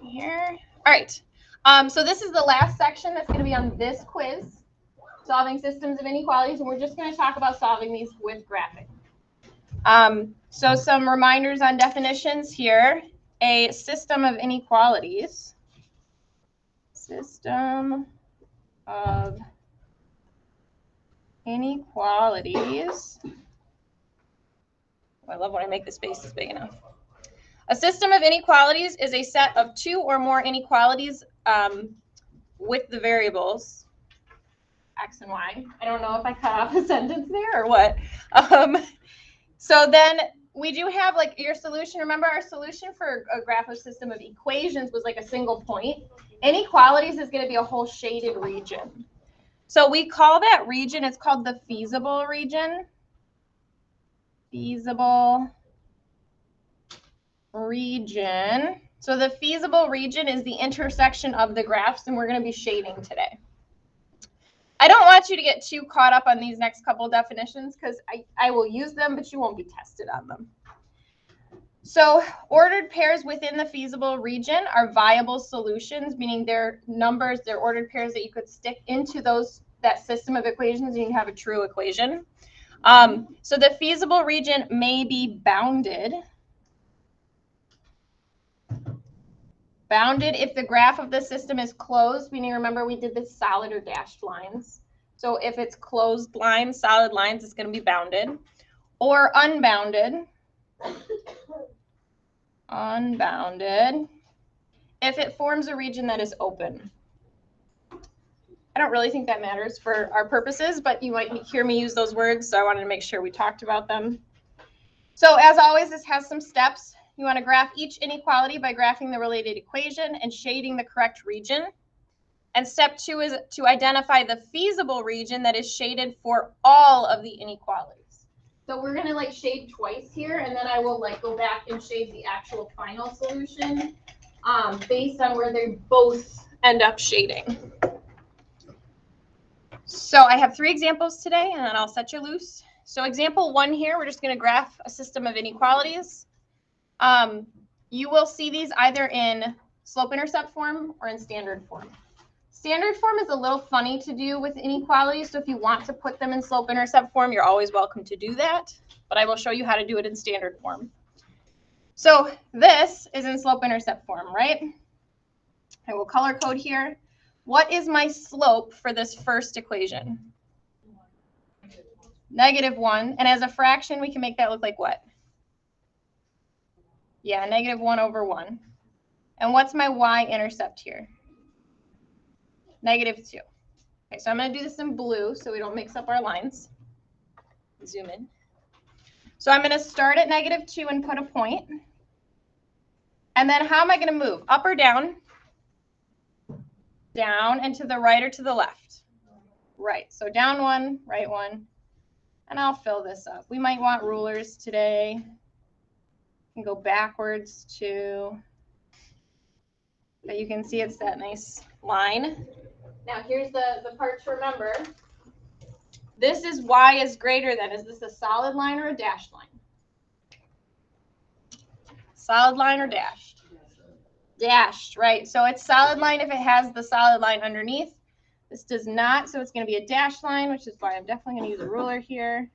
Here. All right. So this is the last section that's going to be on this quiz, solving systems of inequalities, and we're just going to talk about solving these with graphing. So some reminders on definitions here. A system of inequalities. System of inequalities. Oh, I love when I make the spaces big enough. A system of inequalities is a set of two or more inequalities with the variables x and y. I don't know if I cut off a sentence there or what. So then we do have like your solution. Remember our solution for a graph system of equations was like a single point. Inequalities is going to be a whole shaded region. So we call that region, it's called the feasible region. Feasible region. So the feasible region is the intersection of the graphs, and we're going to be shading today. I don't want you to get too caught up on these next couple definitions because I will use them, but you won't be tested on them. So ordered pairs within the feasible region are viable solutions, meaning they're numbers, they're ordered pairs that you could stick into that system of equations and you have a true equation. So the feasible region may be bounded. Bounded if the graph of the system is closed, meaning remember we did this solid or dashed lines. So if it's closed lines, solid lines, it's going to be bounded. Or unbounded. Unbounded if it forms a region that is open. I don't really think that matters for our purposes, but you might hear me use those words, so I wanted to make sure we talked about them. So as always, this has some steps. You want to graph each inequality by graphing the related equation and shading the correct region. And step 2 is to identify the feasible region that is shaded for all of the inequalities. So we're going to like shade twice here, and then I will like go back and shade the actual final solution based on where they both end up shading. So I have 3 examples today, and then I'll set you loose. So example 1 here, we're just going to graph a system of inequalities. You will see these either in slope-intercept form or in standard form. Standard form is a little funny to do with inequalities, so if you want to put them in slope-intercept form, you're always welcome to do that, but I will show you how to do it in standard form. So this is in slope-intercept form, right? I will color code here. What is my slope for this first equation? -1, and as a fraction, we can make that look like what? Yeah, -1/1. And what's my y-intercept here? -2. Okay, so I'm going to do this in blue so we don't mix up our lines. Zoom in. So I'm going to start at -2 and put a point. And then how am I going to move? Up or down? Down, and to the right or to the left? Right. So down 1, right 1. And I'll fill this up. We might want rulers today. You can go backwards too. But you can see it's that nice line. Now here's the part to remember. This is y is greater than. Is this a solid line or a dashed line? Solid line or dashed? Dashed, right. So it's solid line if it has the solid line underneath. This does not, so it's going to be a dashed line, which is why I'm definitely going to use a ruler here.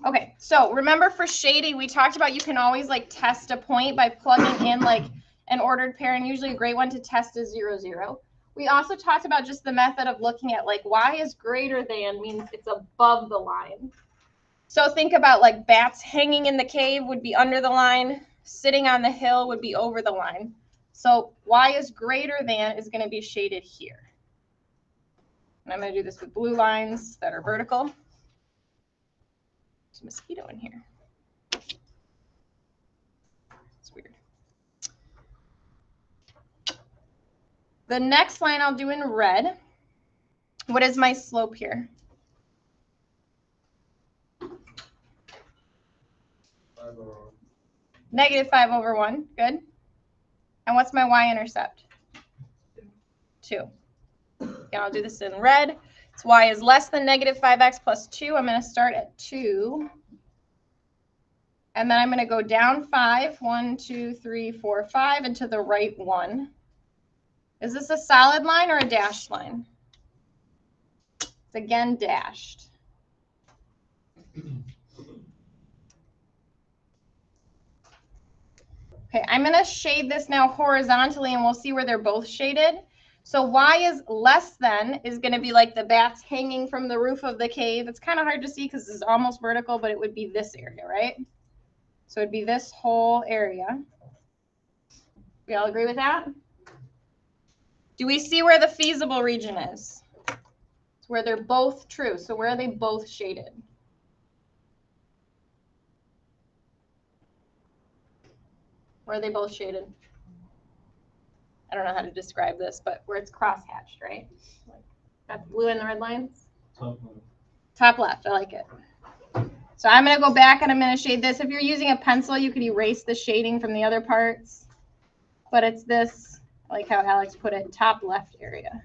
Okay, so remember for shading, we talked about you can always like test a point by plugging in like an ordered pair, and usually a great one to test is 0, 0. We also talked about just the method of looking at like y is greater than means it's above the line. So think about like bats hanging in the cave would be under the line, sitting on the hill would be over the line. So y is greater than is going to be shaded here. And I'm going to do this with blue lines that are vertical. There's a mosquito in here. It's weird. The next line I'll do in red. What is my slope here? -5/1. Good. And what's my y-intercept? 2. Okay, I'll do this in red. So y is less than -5x plus 2. I'm going to start at 2. And then I'm going to go down 5, 1, 2, 3, 4, 5, and to the right 1. Is this a solid line or a dashed line? It's again dashed. Okay, I'm going to shade this now horizontally, and we'll see where they're both shaded. So y is less than is going to be like the bats hanging from the roof of the cave. It's kind of hard to see because it's almost vertical, but it would be this area, right? So it'd be this whole area. We all agree with that? Do we see where the feasible region is? It's where they're both true. So where are they both shaded? Where are they both shaded? I don't know how to describe this, but where it's cross-hatched, right? Got the blue and the red lines? Top left. Top left, I like it. So I'm going to go back and I'm going to shade this. If you're using a pencil, you could erase the shading from the other parts. But it's this, I like how Alex put it, top left area.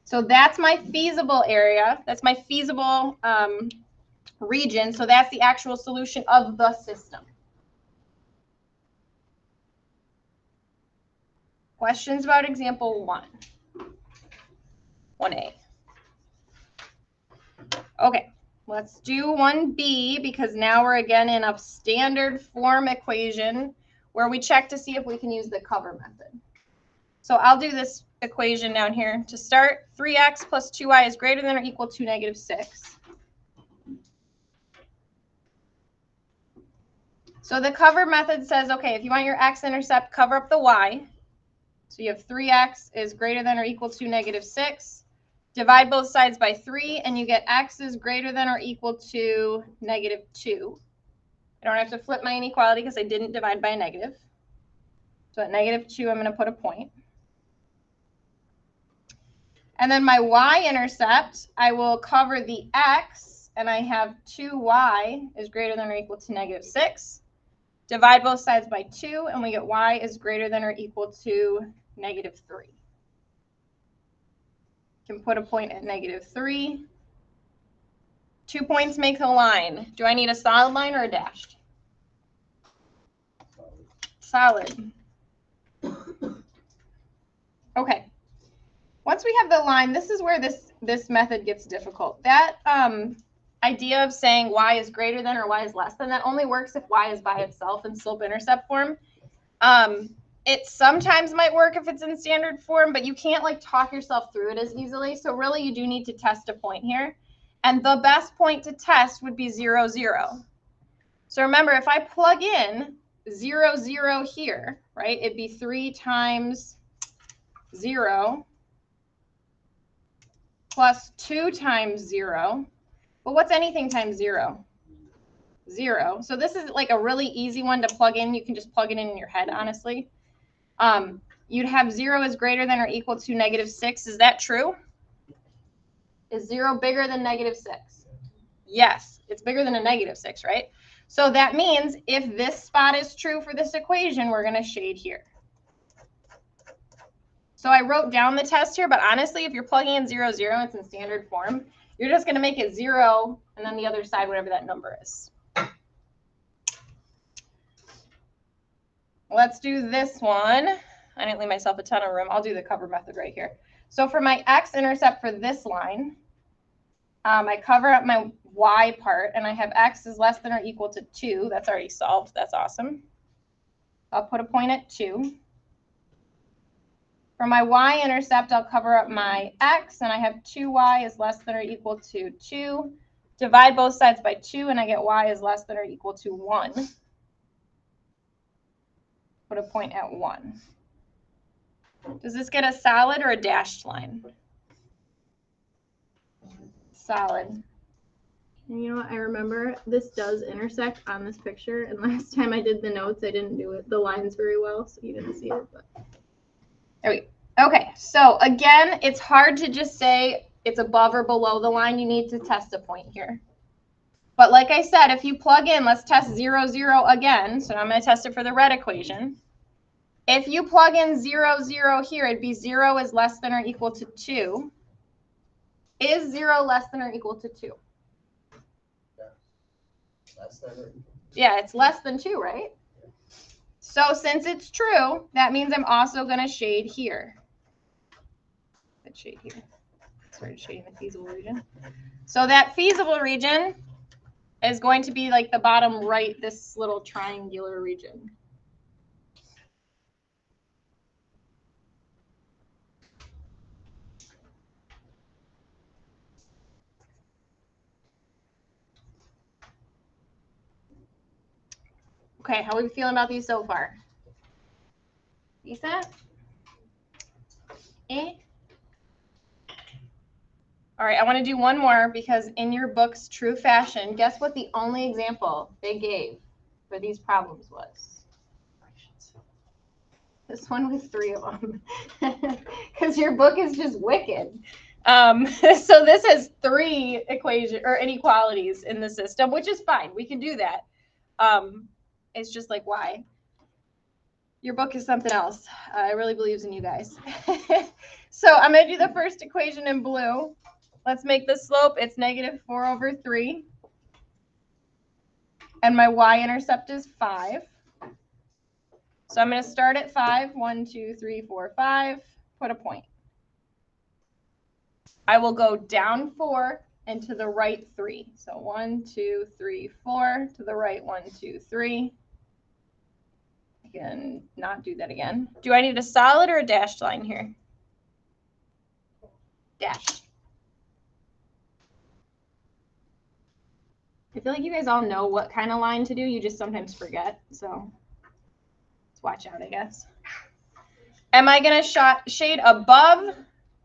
So that's my feasible area. That's my feasible region. So that's the actual solution of the system. Questions about example 1? 1A. Okay, let's do 1B because now we're again in a standard form equation where we check to see if we can use the cover method. So I'll do this equation down here. To start, 3x plus 2y is greater than or equal to -6. So the cover method says, okay, if you want your x-intercept, cover up the y. So you have 3x is greater than or equal to -6. Divide both sides by 3, and you get x is greater than or equal to -2. I don't have to flip my inequality because I didn't divide by a negative. So at -2, I'm going to put a point. And then my y-intercept, I will cover the x, and I have 2y is greater than or equal to -6. Divide both sides by 2, and we get y is greater than or equal to -3. Can put a point at -3. 2 points make a line. Do I need a solid line or a dashed? Solid. Okay. Once we have the line, this is where this method gets difficult. That idea of saying y is greater than or y is less than, that only works if y is by itself in slope-intercept form. It sometimes might work if it's in standard form, but you can't like talk yourself through it as easily. So really you do need to test a point here. And the best point to test would be 0, 0. So remember, if I plug in 0, 0 here, right, it'd be 3 times 0 plus 2 times 0. But what's anything times 0? 0. So this is like a really easy one to plug in. You can just plug it in your head, honestly. You'd have 0 is greater than or equal to -6. Is that true? Is 0 bigger than -6? Yes, it's bigger than a -6, right? So that means if this spot is true for this equation, we're going to shade here. So I wrote down the test here, but honestly, if you're plugging in 0, 0, it's in standard form, you're just going to make it 0 and then the other side, whatever that number is. Let's do this one. I didn't leave myself a ton of room. I'll do the cover method right here. So for my x-intercept for this line, I cover up my y part, and I have x is less than or equal to 2. That's already solved. That's awesome. I'll put a point at 2. For my y-intercept, I'll cover up my x, and I have 2y is less than or equal to 2. Divide both sides by 2, and I get y is less than or equal to 1. Put a point at 1. Does this get a solid or a dashed line? Solid. And you know what? I remember this does intersect on this picture, and last time I did the notes, I didn't do the lines very well, so you didn't see it. But there we go. Okay, so again, it's hard to just say it's above or below the line. You need to test a point here. But like I said, if you plug in, let's test 0, 0 again. So I'm going to test it for the red equation. If you plug in 0, 0 here, it'd be 0 is less than or equal to 2. Is 0 less than or equal to 2? Less than. Yeah, it's less than 2, right? So since it's true, that means I'm also going to shade here. Let's shade here. Started shading the feasible region. So that feasible region is going to be like the bottom right, this little triangular region. Okay, how are we feeling about these so far? Decent? Eh? All right, I want to do one more because in your book's true fashion, guess what the only example they gave for these problems was? This one with 3 of them. Because your book is just wicked. So this has 3 equations or inequalities in the system, which is fine. We can do that. It's just like, why? Your book is something else. I really believes in you guys. So I'm going to do the first equation in blue. Let's make the slope. It's -4/3. And my y-intercept is 5. So I'm going to start at 5. 1, 2, 3, 4, 5. Put a point. I will go down 4 and to the right 3. So 1, 2, 3, 4. To the right 1, 2, 3. I can not do that again. Do I need a solid or a dashed line here? Dash. I feel like you guys all know what kind of line to do. You just sometimes forget. So let's watch out, I guess. Am I going to shade above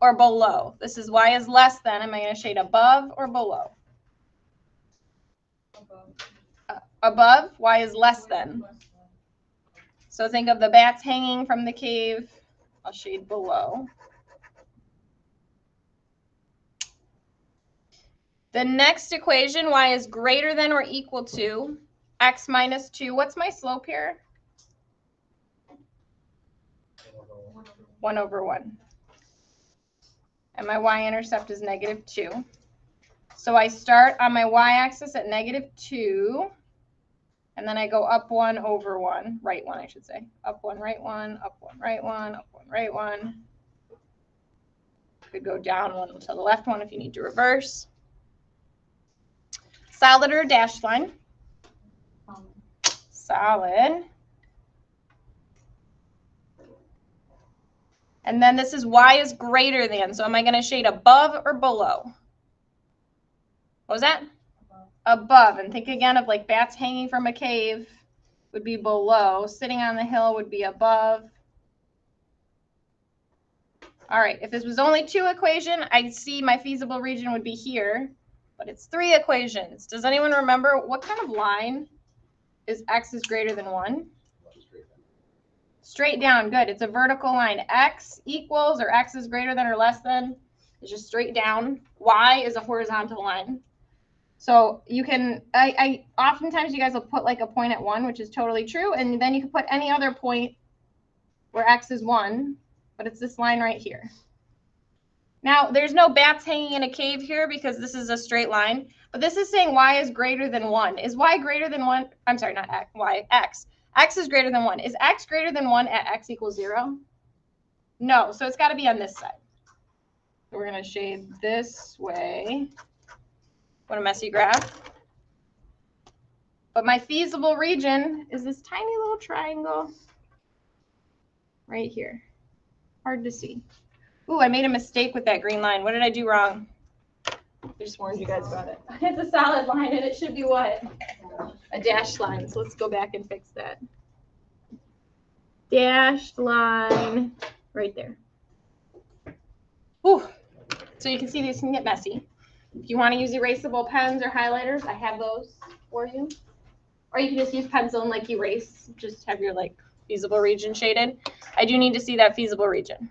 or below? This is y is less than. Am I going to shade above or below? Above. Y is less than. So think of the bats hanging from the cave. I'll shade below. The next equation, y is greater than or equal to x minus 2. What's my slope here? 1/1. And my y-intercept is -2. So I start on my y-axis at -2, and then I go up 1/1, right 1, I should say. Up 1, right 1, up 1, right 1, up 1, right 1. Could go down 1 to the left 1 if you need to reverse. Solid or dashed line? Solid. And then this is y is greater than. So am I going to shade above or below? What was that? Above. And think again of like bats hanging from a cave would be below. Sitting on the hill would be above. All right. If this was only 2 equation, I'd see my feasible region would be here. But it's 3 equations. Does anyone remember what kind of line is x is greater than 1? Straight down. Good. It's a vertical line. X equals or x is greater than or less than is just straight down. Y is a horizontal line. So you can, oftentimes you guys will put like a point at 1, which is totally true. And then you can put any other point where x is 1, but it's this line right here. Now, there's no bats hanging in a cave here because this is a straight line. But this is saying y is greater than 1. Is y greater than 1? I'm sorry, not x, y, x. X is greater than 1. Is x greater than 1 at x equals 0? No, so it's got to be on this side. So we're going to shade this way. What a messy graph. But my feasible region is this tiny little triangle right here. Hard to see. Ooh, I made a mistake with that green line. What did I do wrong? I just warned you guys about it. It's a solid line, and it should be what? A dashed line. So let's go back and fix that. Dashed line right there. Ooh. So you can see these can get messy. If you want to use erasable pens or highlighters, I have those for you. Or you can just use pencil and like erase, just have your like feasible region shaded. I do need to see that feasible region.